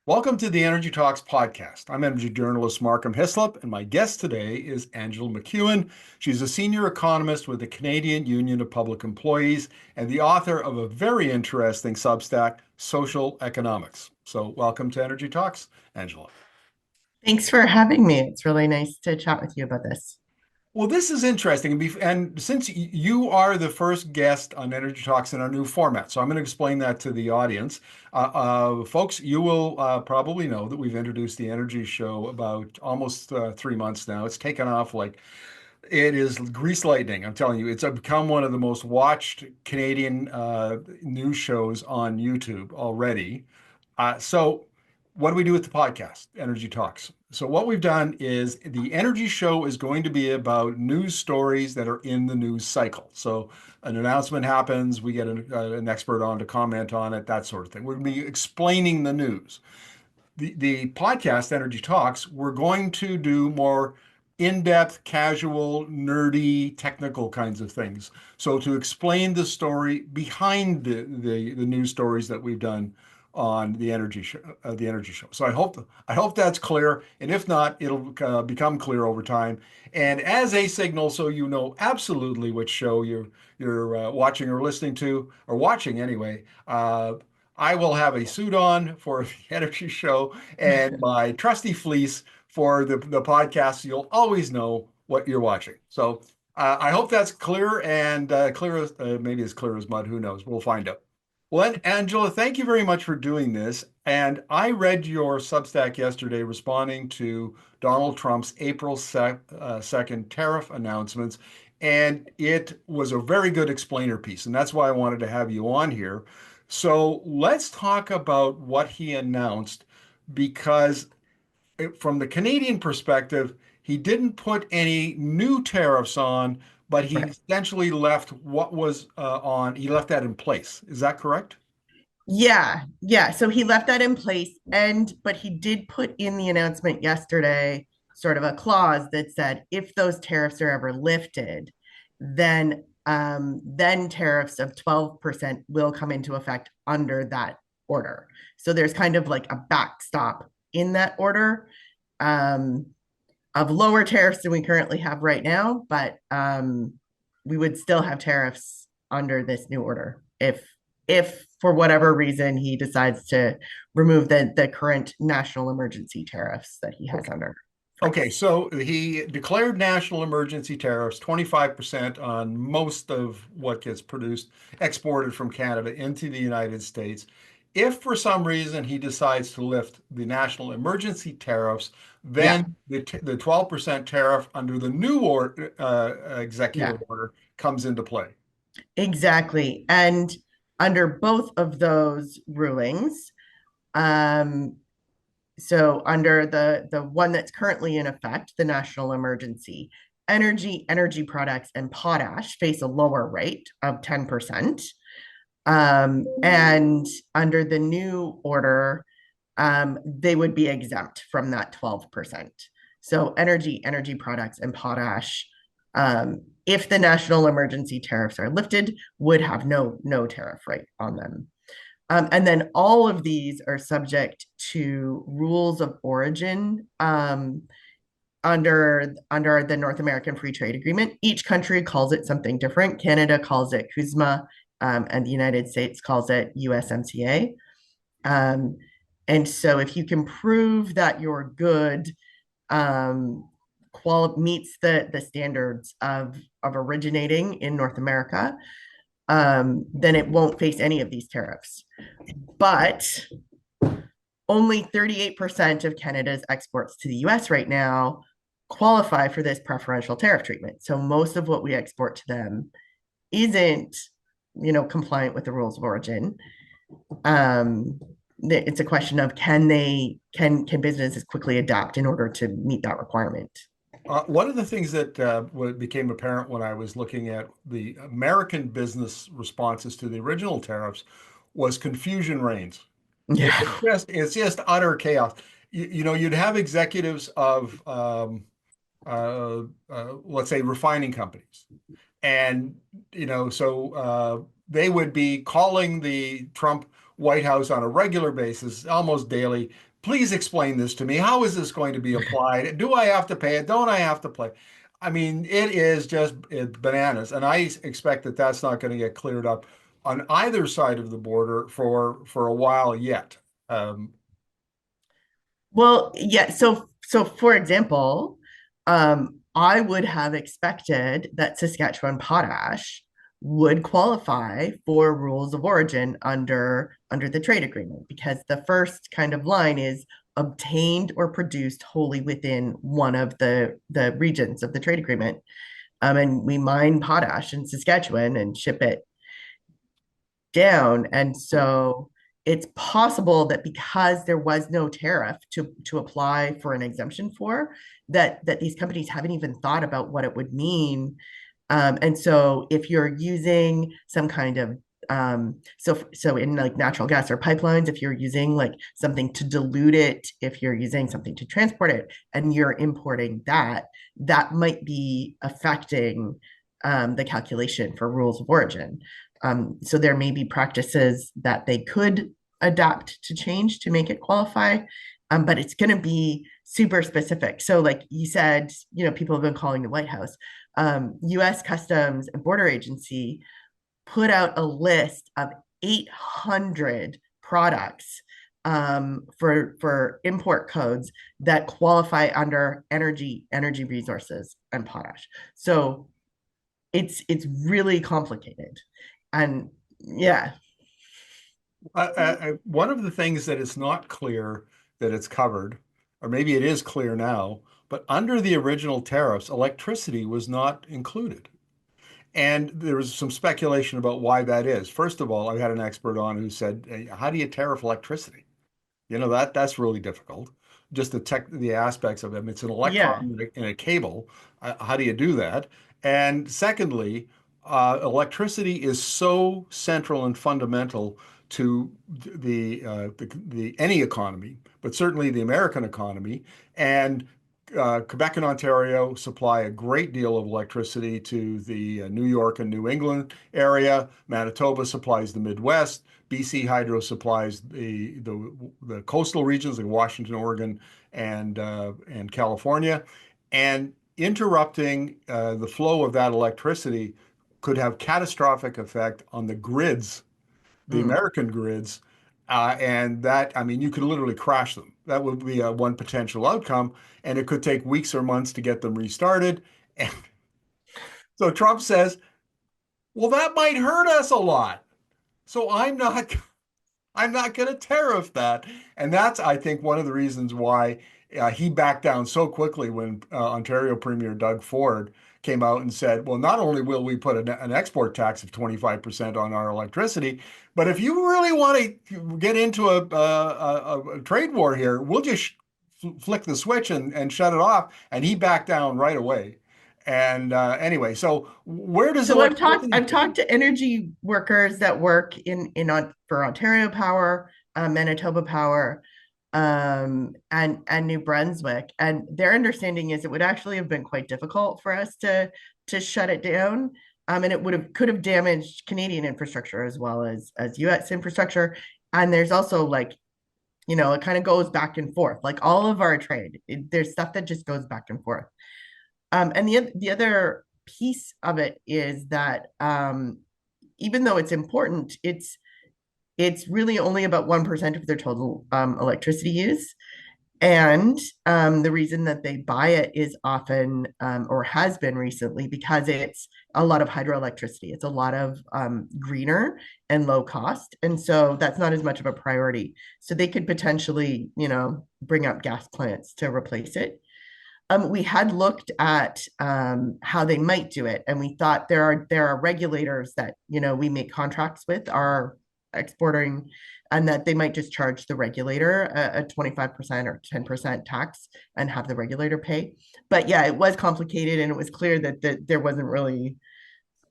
Welcome to the Energy Talks podcast. I'm energy journalist Markham Hislop, and my guest today is Angella MacEwen. She's a senior economist with the Canadian Union of Public Employees and the author of a very interesting Substack, Social Economics. So, welcome to Energy Talks, Angella. Thanks for having me. It's really nice to chat with you about this. Well, this is interesting. And since you are the first guest on Energy Talks in our new format, so I'm going to explain that to the audience. Folks, you will probably know that we've introduced the Energy Show about almost 3 months now. It's taken off like it is grease lightning. I'm telling you, it's become one of the most watched Canadian news shows on YouTube already. So what do we do with the podcast, Energy Talks? So what we've done is the Energy Show is going to be about news stories that are in the news cycle. So an announcement happens, we get an expert on to comment on it, that sort of thing. We're going to be explaining the news. The podcast, Energy Talks, we're going to do more in-depth, casual, nerdy, technical kinds of things. So to explain the story behind the news stories that we've done on the Energy Show. So I hope that's clear, and if not, it'll become clear over time. And as a signal, so you know absolutely which show you're watching or listening to, or watching anyway. I will have a suit on for the Energy Show and my trusty fleece for the podcast. So you'll always know what you're watching. So I hope that's clear and clear as maybe as clear as mud. Who knows? We'll find out. Well, Angela, thank you very much for doing this. And I read your Substack yesterday responding to Donald Trump's April 2nd tariff announcements. And it was a very good explainer piece. And that's why I wanted to have you on here. So let's talk about what he announced, because from the Canadian perspective, he didn't put any new tariffs on, but he Right. essentially left what was he left that in place. Is that correct? Yeah. So he left that in place, but he did put in the announcement yesterday sort of a clause that said if those tariffs are ever lifted, then tariffs of 12% will come into effect under that order. So there's kind of like a backstop in that order. Um, of lower tariffs than we currently have right now, but we would still have tariffs under this new order if for whatever reason he decides to remove the current national emergency tariffs that he has Okay. under Okay, place. so he declared national emergency tariffs, 25% on most of what gets produced, exported from Canada into the United States. If for some reason he decides to lift the national emergency tariffs, Yeah, then the 12% tariff under the new yeah, executive order comes into play. exactly. And under both of those rulings, um, so under the one that's currently in effect, the national emergency, energy products, and potash face a lower rate of 10%. And under the new order, they would be exempt from that 12%. So energy products, and potash, if the national emergency tariffs are lifted, would have no tariff rate on them. And then all of these are subject to rules of origin under the North American Free Trade Agreement. Each country calls it something different. Canada calls it CUSMA, and the United States calls it USMCA. Um, and so, if you can prove that your good um, meets the standards of originating in North America, then it won't face any of these tariffs. But only 38% of Canada's exports to the US right now qualify for this preferential tariff treatment. So most of what we export to them isn't, compliant with the rules of origin. Um, it's a question of can businesses quickly adapt in order to meet that requirement? One of the things that became apparent when I was looking at the American business responses to the original tariffs was confusion reigns. Yeah. It's just utter chaos. You'd have executives of let's say refining companies, and they would be calling the Trump White House on a regular basis, almost daily, Please explain this to me. How is this going to be applied? Do I have to pay it? Don't I have to pay? I mean, it is just bananas, and I expect that that's not going to get cleared up on either side of the border for a while yet. Um, Well, yeah. So for example, I would have expected that Saskatchewan potash would qualify for rules of origin under the trade agreement because the first kind of line is obtained or produced wholly within one of the regions of the trade agreement. And we mine potash in Saskatchewan and ship it down. And so it's possible that because there was no tariff to apply for an exemption for, that these companies haven't even thought about what it would mean. And so if you're using some kind of so in like natural gas or pipelines, if you're using like something to dilute it, if you're using something to transport it, and you're importing that, that might be affecting the calculation for rules of origin. So there may be practices that they could adapt to change to make it qualify, but it's going to be super specific. So, like you said, people have been calling the White House. U.S. Customs and Border Agency put out a list of 800 products for import codes that qualify under energy resources and potash. So it's really complicated, and yeah, one of the things that is not clear that it's covered, or maybe it is clear now, but under the original tariffs, electricity was not included. And there was some speculation about why that is. First of all, I had an expert on who said, "Hey, how do you tariff electricity? That's really difficult. Just the aspects of them. It's an yeah. electron in a cable. How do you do that? And secondly, electricity is so central and fundamental to the any economy, but certainly the American economy. And Quebec and Ontario supply a great deal of electricity to the New York and New England area. Manitoba supplies the Midwest. BC Hydro supplies the coastal regions like Washington, Oregon, and California, and interrupting the flow of that electricity could have catastrophic effect on the grids, the Mm. American grids, and that I mean you could literally crash them. That would be one potential outcome, and it could take weeks or months to get them restarted. And so Trump says, "Well, that might hurt us a lot." So I'm not going to tariff that. And that's, I think, one of the reasons why he backed down so quickly when Ontario Premier Doug Ford came out and said, well, not only will we put an export tax of 25% on our electricity, but if you really want to get into a trade war here, we'll just flick the switch and shut it off. And he backed down right away. And anyway, so where does So electricity I've fit in? talked to energy workers that work for Ontario Power, Manitoba Power, and New Brunswick, and their understanding is it would actually have been quite difficult for us to shut it down, and it would have could have damaged Canadian infrastructure as well as U.S. infrastructure. And there's also like it kind of goes back and forth, like all of our trade. There's stuff that just goes back and forth. And the other piece of it is that even though it's important, it's really only about 1% of their total electricity use. And the reason that they buy it is often, or has been recently, because it's a lot of hydroelectricity. It's a lot of greener and low cost. And so that's not as much of a priority. So they could potentially, bring up gas plants to replace it. We had looked at how they might do it, and we thought there are regulators that we make contracts with are exporting, and that they might just charge the regulator a 25% or 10% tax and have the regulator pay. But yeah, it was complicated, and it was clear that there wasn't really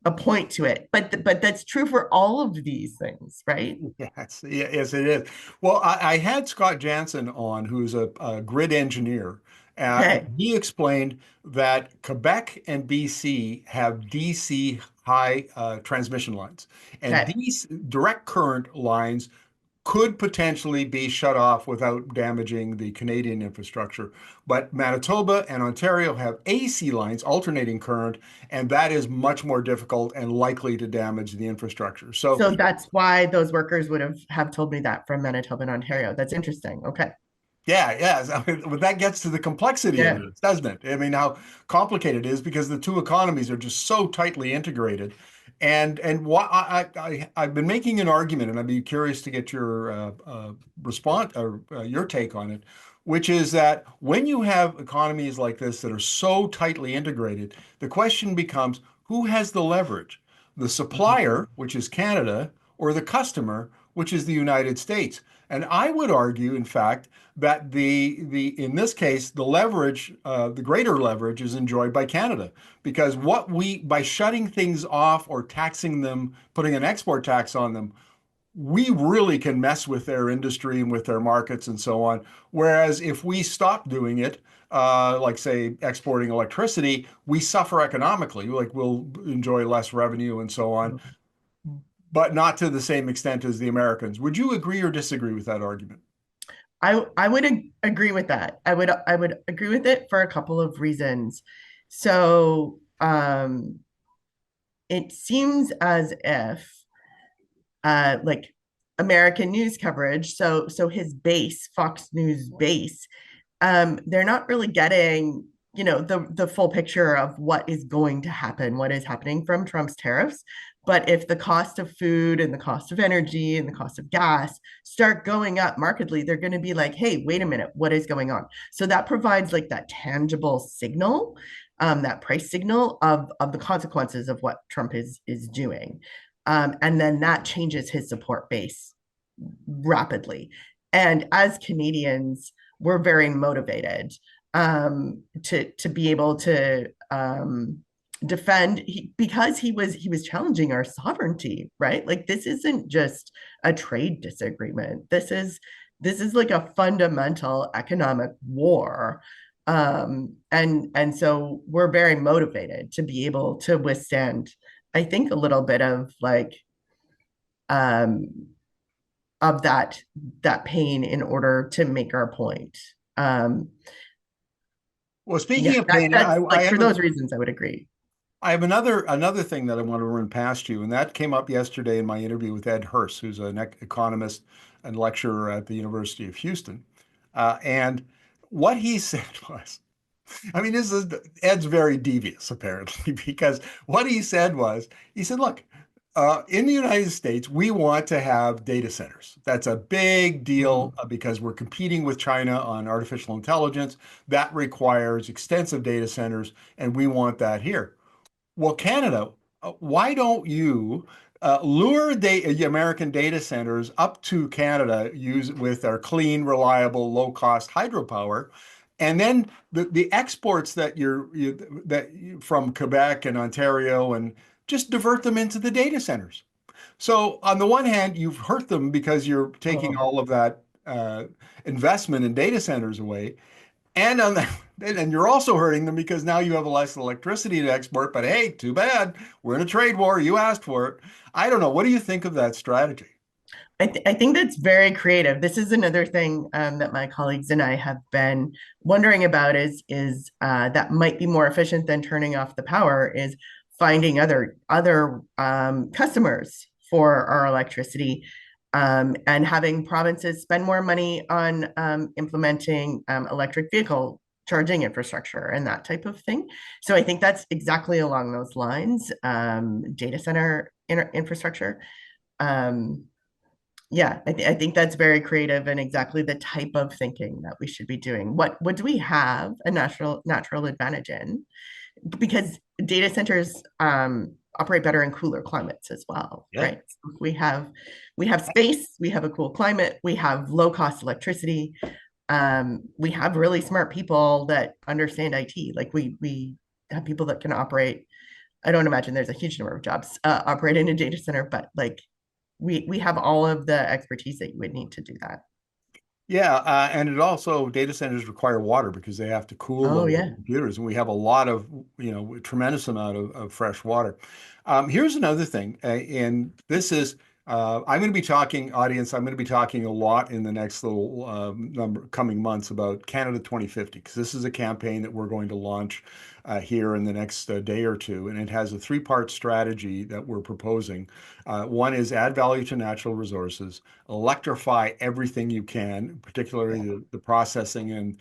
a point to it. But that's true for all of these things, right? Yes, yes, it is. Well, I had Scott Jansen on, who's a grid engineer, Okay, and he explained that Quebec and BC have DC high transmission lines, and okay, these direct current lines could potentially be shut off without damaging the Canadian infrastructure. But Manitoba and Ontario have AC lines, alternating current, and that is much more difficult and likely to damage the infrastructure. So So that's why those workers would have told me that from Manitoba and Ontario. That's interesting. Okay. yeah, yeah. I mean, but that gets to the complexity of Yeah. this, doesn't it? I mean, how complicated it is because the two economies are just so tightly integrated. And what I've been making an argument, and I'd be curious to get your response or your take on it, which is that when you have economies like this that are so tightly integrated, the question becomes who has the leverage? The Mhm. supplier, which is Canada, or the customer, which is the United States. And I would argue, in fact, that the in this case the leverage, the greater leverage, is enjoyed by Canada because what we by shutting things off or taxing them, putting an export tax on them, we really can mess with their industry and with their markets and so on. Whereas if we stop doing it, like say exporting electricity, we suffer economically. Like we'll enjoy less revenue and so on, but not to the same extent as the Americans. Would you agree or disagree with that argument? I would agree with that. I would agree with it for a couple of reasons. So it seems as if like American news coverage, so his base, Fox News base, they're not really getting, the full picture of what is going to happen, what is happening from Trump's tariffs. But if the cost of food and the cost of energy and the cost of gas start going up markedly, they're going to be like, hey, wait a minute, what is going on? So that provides like that tangible signal, that price signal of the consequences of what Trump is doing. And then that changes his support base rapidly. And as Canadians, we're very motivated to be able to defend because he was challenging our sovereignty, right? Like this isn't just a trade disagreement. This is like a fundamental economic war. And so we're very motivated to be able to withstand, I think, a little bit of like um of that pain in order to make our point. Um, Well, yeah, speaking of pain, that's like for those reasons, I would agree. I have another thing that I want to run past you, and that came up yesterday in my interview with Ed Hurst, who's an economist and lecturer at the University of Houston. And what he said was, I mean, this is Ed's very devious apparently, because what he said was, he said, look, in the United States, we want to have data centers. That's a big deal Mm. because we're competing with China on artificial intelligence. That requires extensive data centers, and we want that here. Well, Canada, why don't you lure the American data centers up to Canada, use with our clean, reliable, low-cost hydropower, and then the exports that from Quebec and Ontario, and just divert them into the data centers. So on the one hand, you've hurt them because you're taking Oh, all of that investment in data centers away. And on the, and you're also hurting them because now you have less electricity to export. But hey, too bad. We're in a trade war. You asked for it. I don't know. What do you think of that strategy? I think that's very creative. This is another thing that my colleagues and I have been wondering about is that might be more efficient than turning off the power is finding other customers for our electricity, and having provinces spend more money on implementing electric vehicle charging infrastructure and that type of thing. So I think that's exactly along those lines, data center infrastructure. Um, yeah, I think that's very creative and exactly the type of thinking that we should be doing. What do we have a natural advantage in? Because data centers operate better in cooler climates as well, Yeah. right? So we have space, we have a cool climate, we have low cost electricity, we have really smart people that understand IT. Like we have people that can operate. I don't imagine there's a huge number of jobs operate in a data center, but like we have all of the expertise that you would need to do that. Yeah, and it also data centers require water because they have to cool Oh the yeah. computers, and we have a lot of, a tremendous amount of fresh water. Here's another thing, and this is I'm going to be talking, audience, I'm going to be talking a lot in the next little coming months about Canada 2050, because this is a campaign that we're going to launch here in the next day or two. And it has a three-part strategy that we're proposing. One is add value to natural resources, electrify everything you can, particularly Yeah. the processing and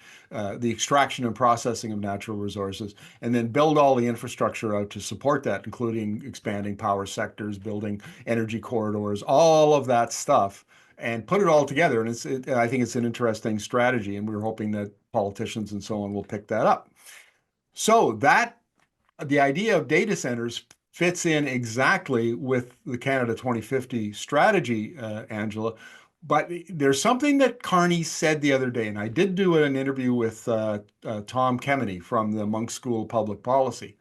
the extraction and processing of natural resources, and then build all the infrastructure out to support that, including expanding power sectors, building energy corridors, all of that stuff, and put it all together. And I think it's an interesting strategy, and we're hoping that politicians and so on will pick that up. So that the idea of data centers fits in exactly with the Canada 2050 strategy, Angela. But there's something that Carney said the other day, and I did do an interview with Tom Kemeny from the Monk School of Public Policy,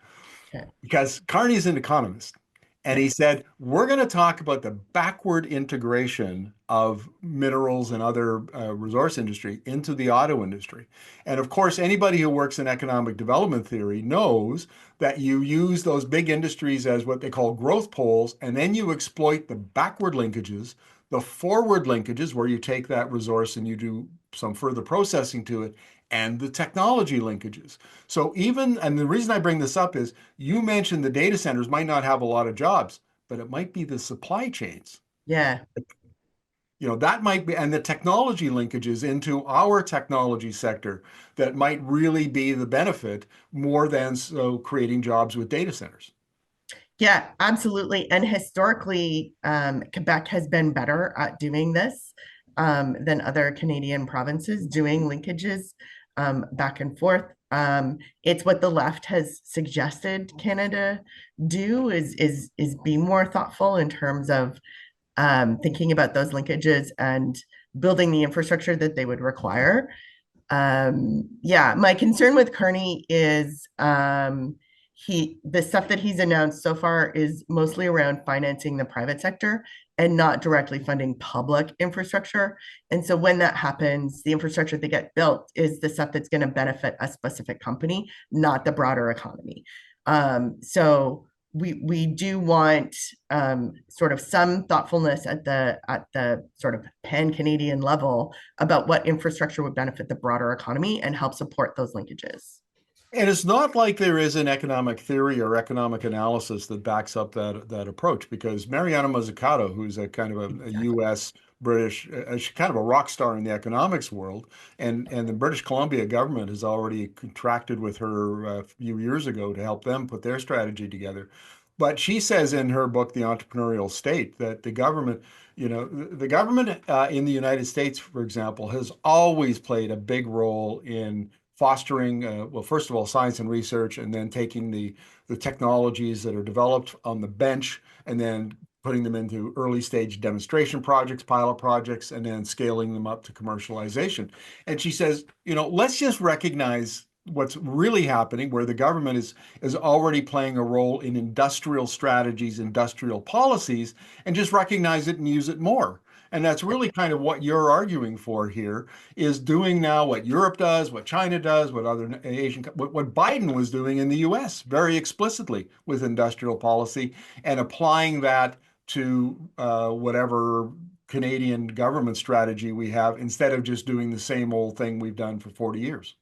Okay. because Carney's an economist. And Yeah. he said, we're going to talk about the backward integration of minerals and other resource industry into the auto industry. And of course, anybody who works in economic development theory knows that you use those big industries as what they call growth poles, and then you exploit the backward linkages, the forward linkages, where you take that resource and you do some further processing to it, and the technology linkages. So even, and the reason I bring this up is you mentioned the data centers might not have a lot of jobs, but it might be the supply chains. Yeah. That might be, and the technology linkages into our technology sector that might really be the benefit more than so creating jobs with data centers. Yeah, absolutely. And historically, Quebec has been better at doing this than other Canadian provinces, doing linkages back and forth. It's what the left has suggested Canada do is be more thoughtful in terms of thinking about those linkages and building the infrastructure that they would require. Yeah, my concern with Carney is the stuff that he's announced so far is mostly around financing the private sector and not directly funding public infrastructure. And so when that happens, the infrastructure that get built is the stuff that's going to benefit a specific company, not the broader economy. So we do want sort of some thoughtfulness at the sort of pan Canadian level about what infrastructure would benefit the broader economy and help support those linkages. And it's not like there is an economic theory or economic analysis that backs up that approach, because Mariana Mazzucato, who's a kind of a Exactly. U.S. British, she's kind of a rock star in the economics world, and the British Columbia government has already contracted with her a few years ago to help them put their strategy together. But she says in her book, The Entrepreneurial State, that the government in the United States, for example, has always played a big role in fostering, well, first of all, science and research, and then taking the technologies that are developed on the bench and then putting them into early stage demonstration projects, pilot projects, and then scaling them up to commercialization. And she says, let's just recognize what's really happening, where the government is already playing a role in industrial strategies, industrial policies, and just recognize it and use it more. And that's really kind of what you're arguing for here, is doing now what Europe does, what China does, what other Asian, what Biden was doing in the US very explicitly with industrial policy, and applying that to whatever Canadian government strategy we have, instead of just doing the same old thing we've done for 40 years.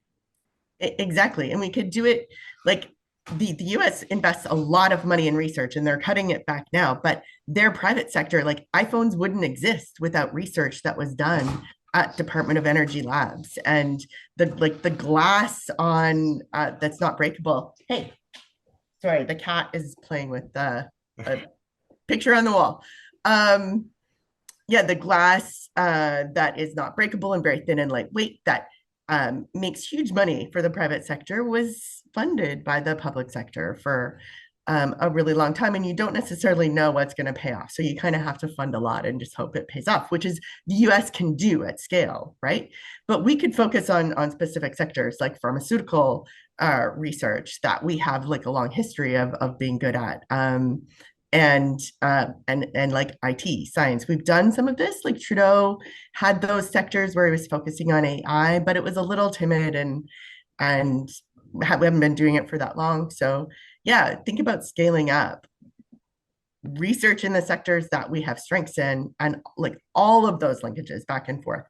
Exactly. And we could do it like the US invests a lot of money in research and they're cutting it back now, but their private sector, like iPhones wouldn't exist without research that was done at Department of Energy labs. And the glass on that's not breakable. Hey, sorry, the cat is playing with a picture on the wall. Um, yeah, the glass that is not breakable and very thin and lightweight that makes huge money for the private sector was funded by the public sector for a really long time. And you don't necessarily know what's going to pay off. So you kind of have to fund a lot and just hope it pays off, which is the US can do at scale, right? But we could focus on specific sectors like pharmaceutical research that we have like a long history of being good at. And like IT science. We've done some of this. Like Trudeau had those sectors where he was focusing on AI, but it was a little timid and we haven't been doing it for that long. So yeah, think about scaling up. research in the sectors that we have strengths in, and like all of those linkages back and forth.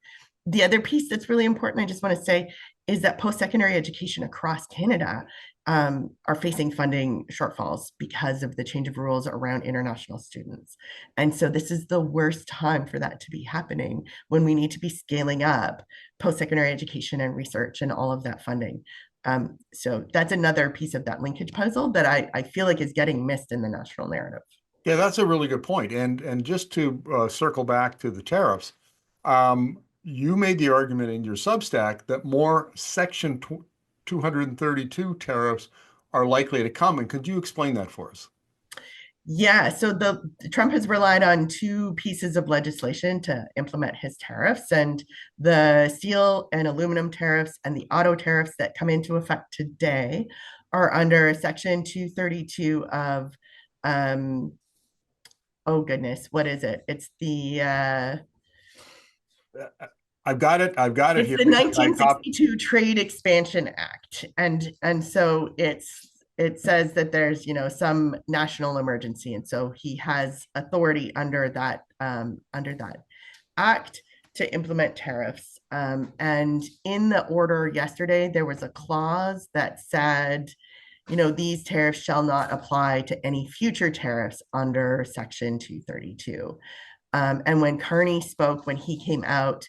The other piece that's really important, I just want to say, is that post-secondary education across Canada are facing funding shortfalls because of the change of rules around international students. And so this is the worst time for that to be happening, when we need to be scaling up post-secondary education and research and all of that funding. So that's another piece of that linkage puzzle that I feel like is getting missed in the national narrative. Yeah, that's a really good point. And just to circle back to the tariffs, you made the argument in your Substack that more Section 232 tariffs are likely to come. And could you explain that for us? Yeah, so the Trump has relied on two pieces of legislation to implement his tariffs, and the steel and aluminum tariffs and the auto tariffs that come into effect today are under Section 232 of oh goodness, what is it? I've got it. I've got it It's here the because I copied. 1962 Trade Expansion Act, and so it says that there's some national emergency, and so he has authority under that act to implement tariffs. And in the order yesterday, there was a clause that said, these tariffs shall not apply to any future tariffs under Section 232. And when Kearney spoke, when he came out,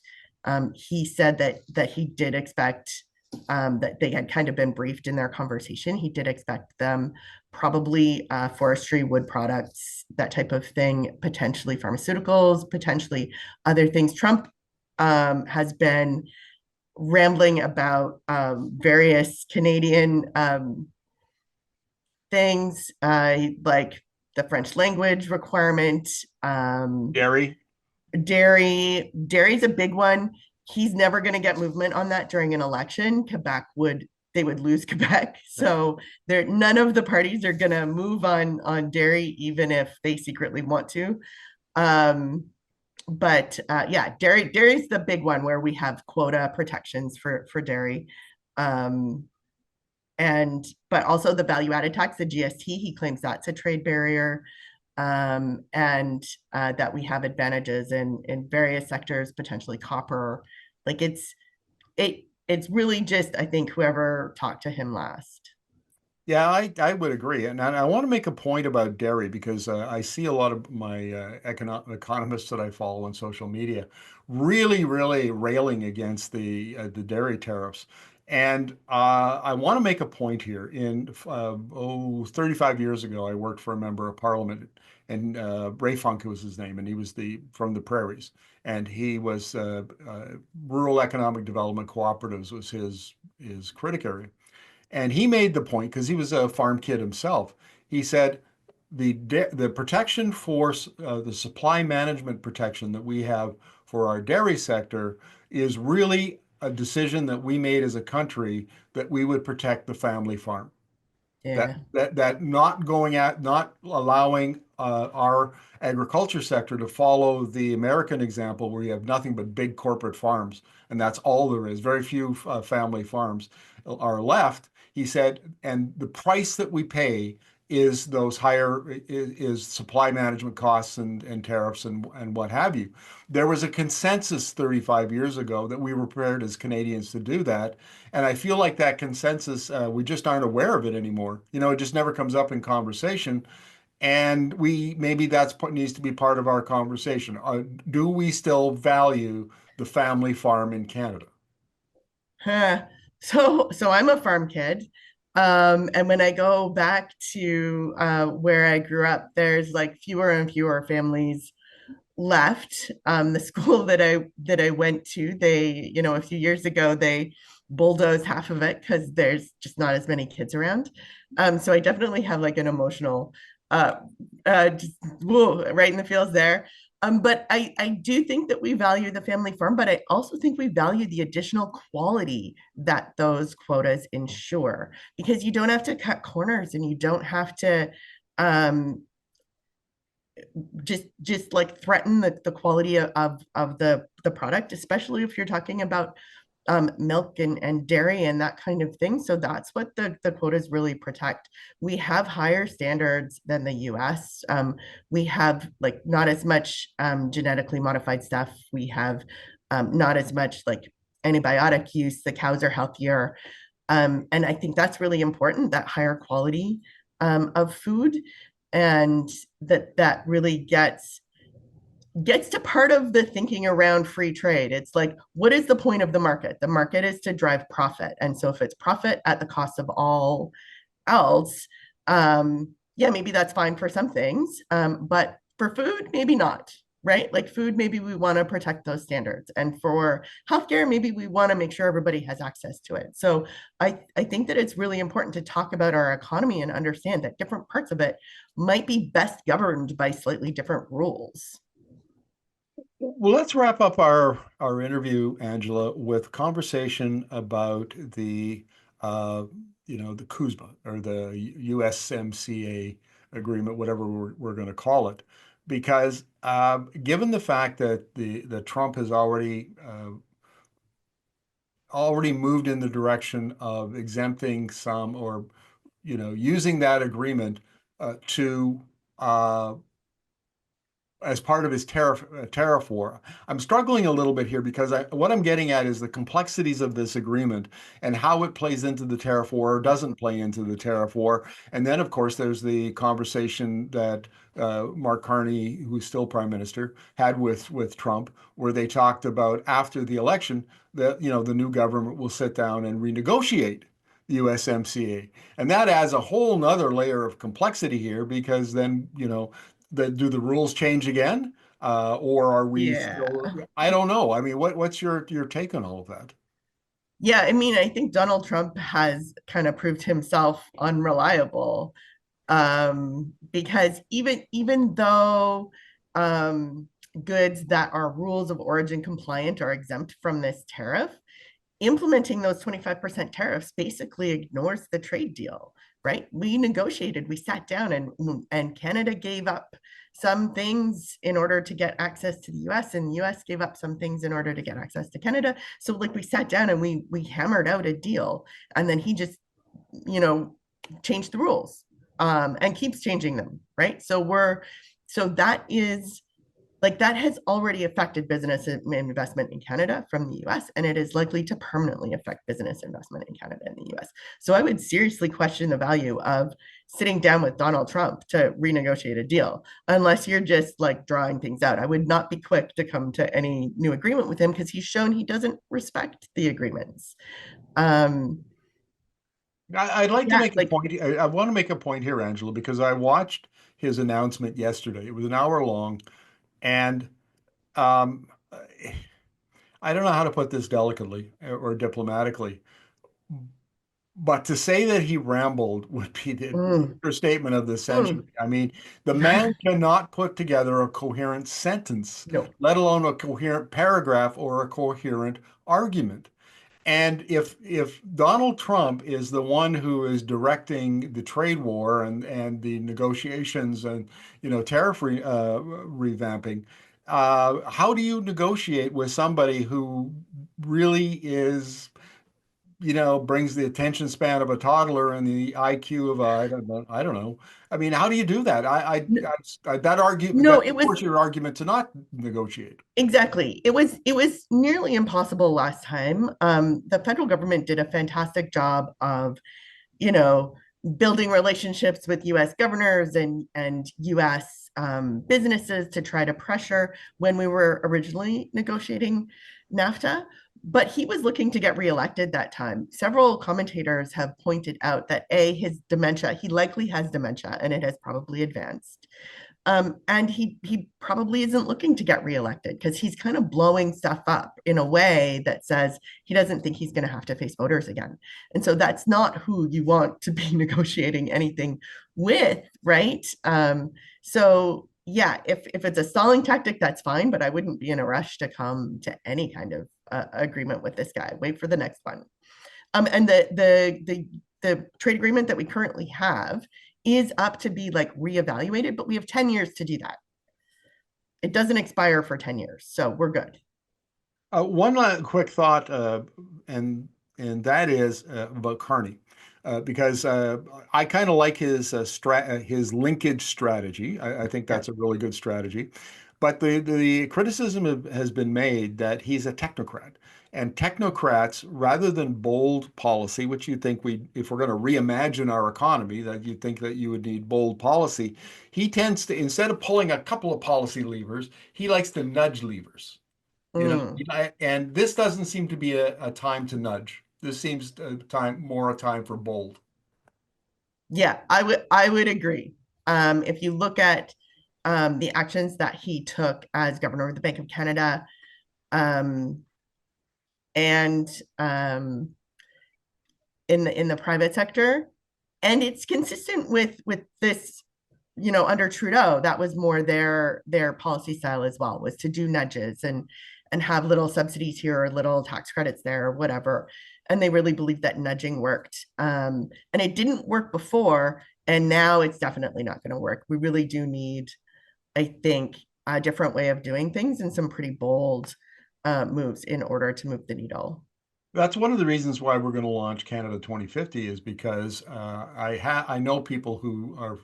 he said that he did expect that they had kind of been briefed in their conversation. He did expect them, probably forestry, wood products, that type of thing, potentially pharmaceuticals, potentially other things. Trump has been rambling about various Canadian things, like the French language requirement, Gary. dairy's a big one. He's never going to get movement on that during an election. They would lose Quebec. So there, none of the parties are going to move on dairy, even if they secretly want to. Um, but yeah, dairy's the big one where we have quota protections for dairy. Um, and but also the value added tax, the GST, he claims that's a trade barrier, and that we have advantages in various sectors, potentially copper. Like it's really just, I think, whoever talked to him last. Yeah, I would agree. And I want to make a point about dairy because I see a lot of my economists that I follow on social media really, really railing against the dairy tariffs. And I want to make a point here. 35 years ago, I worked for a member of parliament, and Ray Funk was his name, and he was from the prairies, and he was rural economic development cooperatives was his critic area. And he made the point because he was a farm kid himself. He said the protection for the supply management protection that we have for our dairy sector is really a decision that we made as a country that we would protect the family farm. That Yeah. not allowing our agriculture sector to follow the American example where you have nothing but big corporate farms, and that's all there is. Very few family farms are left. He said, and the price that we pay is those higher is supply management costs and tariffs and what have you. There was a consensus 35 years ago that we were prepared as Canadians to do that. And I feel like that consensus, we just aren't aware of it anymore. It just never comes up in conversation. And maybe that's what needs to be part of our conversation. Do we still value the family farm in Canada? Huh. So I'm a farm kid. And when I go back to where I grew up, there's like fewer and fewer families left. The school that I went to, a few years ago, they bulldozed half of it because there's just not as many kids around. So I definitely have like an emotional, uh, just, whoa, right in the feels there. But I do think that we value the family farm, but I also think we value the additional quality that those quotas ensure, because you don't have to cut corners and you don't have to um, just like threaten the quality of the product, especially if you're talking about milk and dairy and that kind of thing. So that's what the quotas really protect. We have higher standards than the US. We have like not as much genetically modified stuff. We have not as much like antibiotic use. The cows are healthier. And I think that's really important, that higher quality of food. And that really gets to part of the thinking around free trade. It's like, what is the point of the market? The market is to drive profit. And so if it's profit at the cost of all else, yeah, maybe that's fine for some things. But for food, maybe not, right? Like food, maybe we want to protect those standards. And for healthcare, maybe we want to make sure everybody has access to it. So I think that it's really important to talk about our economy and understand that different parts of it might be best governed by slightly different rules. Well, let's wrap up our interview, Angela, with conversation about the uh, the CUSMA or the USMCA agreement, whatever we're going to call it, because given the fact that the Trump has already moved in the direction of exempting some or using that agreement to as part of his tariff war. I'm struggling a little bit here because what I'm getting at is the complexities of this agreement and how it plays into the tariff war or doesn't play into the tariff war. And then, of course, there's the conversation that Mark Carney, who's still prime minister, had with Trump, where they talked about after the election that the new government will sit down and renegotiate the USMCA. And that adds a whole nother layer of complexity here because then, do the rules change again? Or are we still, Yeah. I don't know. I mean, what's your take on all of that? Yeah, I mean, I think Donald Trump has kind of proved himself unreliable, because even though goods that are rules of origin compliant are exempt from this tariff, implementing those 25% tariffs basically ignores the trade deal, right? We negotiated, we sat down, and Canada gave up some things in order to get access to the US, and the US gave up some things in order to get access to Canada. So like we sat down and we hammered out a deal, and then he just, you know, changed the rules, and keeps changing them, right? So that is like that has already affected business investment in Canada from the US, and it is likely to permanently affect business investment in Canada and the US. So I would seriously question the value of sitting down with Donald Trump to renegotiate a deal, unless you're just like drawing things out. I would not be quick to come to any new agreement with him because he's shown he doesn't respect the agreements. Um, I'd like to yeah, make a like, point. I want to make a point here, Angela, because I watched his announcement yesterday. It was an hour long, and um, I don't know how to put this delicately or diplomatically, but to say that he rambled would be the mm, understatement of the century. mm, I mean, the man cannot put together a coherent sentence, no. let alone a coherent paragraph or a coherent argument. And if Donald Trump is the one who is directing the trade war and the negotiations and tariff revamping, how do you negotiate with somebody who really is brings the attention span of a toddler and the IQ of I don't know. I mean, how do you do that? No, That it was supports your argument to not negotiate. exactly. It was nearly impossible last time. The federal government did a fantastic job of, you know, building relationships with U.S. governors and U.S. Businesses to try to pressure when we were originally negotiating NAFTA. But he was looking to get reelected that time. Several commentators have pointed out that his dementia, he likely has dementia, and it has probably advanced. And he probably isn't looking to get reelected because he's kind of blowing stuff up in a way that says he doesn't think he's going to have to face voters again. And so that's not who you want to be negotiating anything with, right? So yeah, if it's a stalling tactic, that's fine, but I wouldn't be in a rush to come to any kind of agreement with this guy. Wait for the next one. And the trade agreement that we currently have is up to be like reevaluated, but we have 10 years to do that. It doesn't expire for 10 years, so we're good. One quick thought, and and that is about Carney, because I kind of like his his linkage strategy. I think Yeah. that's a really good strategy. But the criticism has been made that he's a technocrat, and technocrats, rather than bold policy, which you think we, if we're going to reimagine our economy, that you think that you would need bold policy, he tends to, instead of pulling a couple of policy levers, he likes to nudge levers. Mm. And this doesn't seem to be a time to nudge. This seems a time for bold. Yeah, I would agree. If you look at the actions that he took as governor of the Bank of Canada, um, and in the private sector, and it's consistent with this, under Trudeau, that was more their policy style as well, was to do nudges and have little subsidies here or little tax credits there or whatever. And they really believed that nudging worked. And it didn't work before, and now it's definitely not going to work. We really do need, I think, a different way of doing things and some pretty bold moves in order to move the needle. That's one of the reasons why we're going to launch Canada 2050 is because I know people who are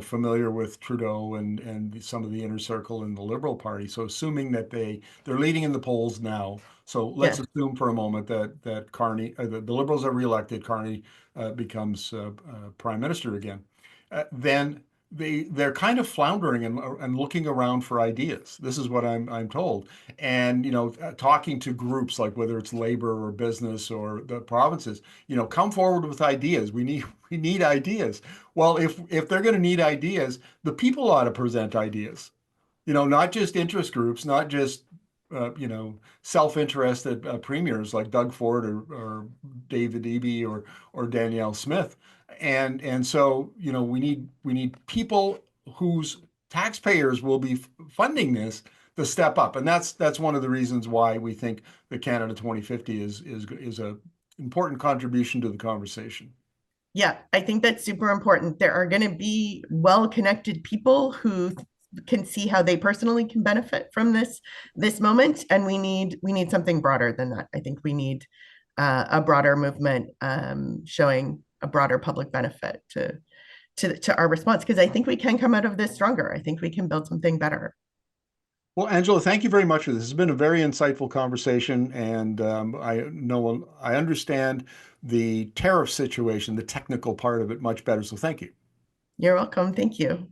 familiar with Trudeau and some of the inner circle in the Liberal Party. So assuming that they're leading in the polls now. So let's Yeah. assume for a moment that Carney the Liberals are reelected, Carney becomes Prime Minister again. Then they're kind of floundering and looking around for ideas. This is what I'm told. And talking to groups like whether it's labor or business or the provinces, come forward with ideas. We need ideas. Well, if they're going to need ideas, the people ought to present ideas. Not just interest groups, not just self-interested premiers like Doug Ford or David Eby or Danielle Smith. And so, we need people whose taxpayers will be funding this to step up. And that's one of the reasons why we think the Canada 2050 is a important contribution to the conversation. Yeah, I think that's super important. There are going to be well-connected people who can see how they personally can benefit from this moment, and we need something broader than that. I think we need a broader movement showing a broader public benefit to our response, because I think we can come out of this stronger. I think we can build something better. Well, Angela, thank you very much for this. It's been a very insightful conversation, and I understand the tariff situation, the technical part of it much better. So thank you. You're welcome. Thank you.